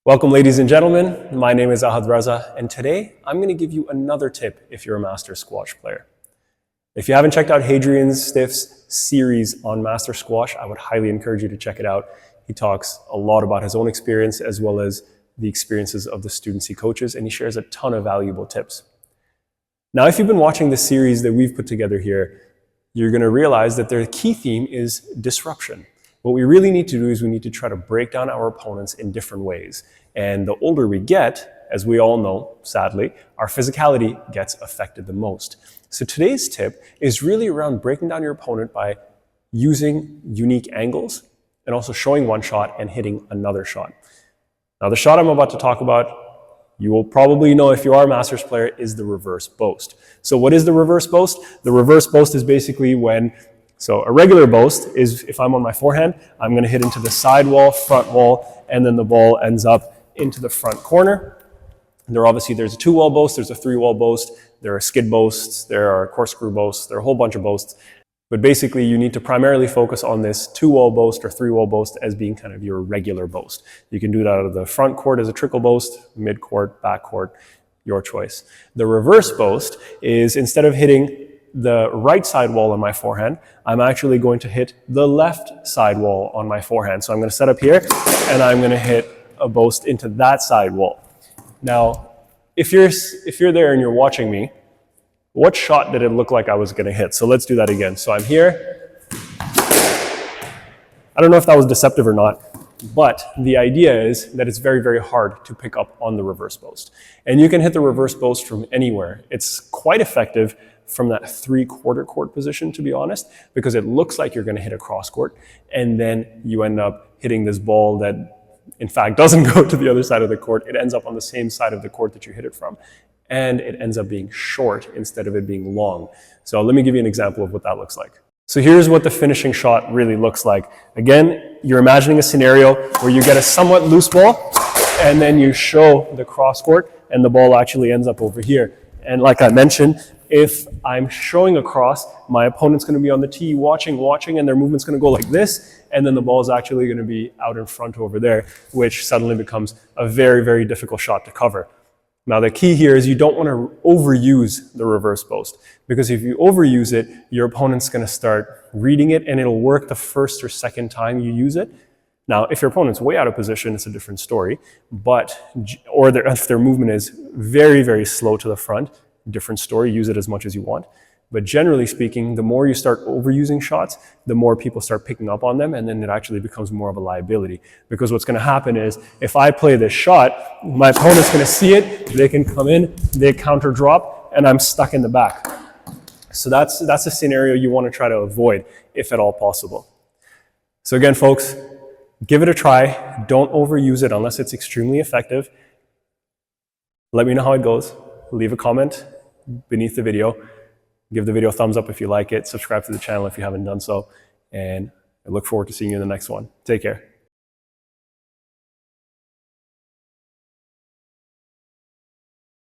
Welcome, ladies and gentlemen. My name is Ahad Raza, and today I'm going to give you another tip if you're a master squash player. If you haven't checked out Hadrian Stiff's series on master squash, I would highly encourage you to check it out. He talks a lot about his own experience as well as the experiences of the students he coaches, and he shares a ton of valuable tips. Now, if you've been watching the series that we've put together here, you're going to realize that the key theme is disruption. What we really need to do is we need to try to break down our opponents in different ways. And the older we get, as we all know, sadly, our physicality gets affected the most. So today's tip is really around breaking down your opponent by using unique angles and also showing one shot and hitting another shot. Now, the shot I'm about to talk about, you will probably know if you are a Masters player, is the reverse boast. So what is the reverse boast? The reverse boast is basically so a regular boast is if I'm on my forehand, I'm going to hit into the side wall, front wall, and then the ball ends up into the front corner. There's a two-wall boast, there's a three-wall boast, there are skid boasts, there are corkscrew boasts, there are a whole bunch of boasts. But basically, you need to primarily focus on this two-wall boast or three-wall boast as being kind of your regular boast. You can do that out of the front court as a trickle boast, mid-court, back court, your choice. The reverse boast is instead of hitting the right side wall on my forehand, I'm actually going to hit the left side wall on my forehand. So I'm going to set up here and I'm going to hit a boast into that side wall. Now, if you're there and you're watching me, what shot did it look like I was going to hit? So let's do that again. So I'm here. I don't know if that was deceptive or not, but the idea is that it's very, very hard to pick up on the reverse boast. And you can hit the reverse boast from anywhere. It's quite effective from that three-quarter court position, to be honest, because it looks like you're going to hit a cross court, and then you end up hitting this ball that, in fact, doesn't go to the other side of the court. It ends up on the same side of the court that you hit it from, and it ends up being short instead of it being long. So let me give you an example of what that looks like. So here's what the finishing shot really looks like. Again, you're imagining a scenario where you get a somewhat loose ball, and then you show the cross court, and the ball actually ends up over here. And like I mentioned, if I'm showing across, my opponent's going to be on the tee watching, and their movement's going to go like this, and then the ball is actually going to be out in front over there, which suddenly becomes a very, very difficult shot to cover. Now, the key here is you don't want to overuse the reverse boast, because if you overuse it, your opponent's going to start reading it, and it'll work the first or second time you use it. Now, if your opponent's way out of position, it's a different story, if their movement is very, very slow to the front, different story, use it as much as you want. But generally speaking, the more you start overusing shots, the more people start picking up on them, and then it actually becomes more of a liability. Because what's going to happen is, if I play this shot, my opponent's going to see it, they can come in, they counter drop, and I'm stuck in the back. So that's a scenario you want to try to avoid, if at all possible. So again, folks, give it a try. Don't overuse it unless it's extremely effective. Let me know how it goes. Leave a comment beneath the video. Give the video a thumbs up if you like it. Subscribe to the channel if you haven't done so. And I look forward to seeing you in the next one. Take care.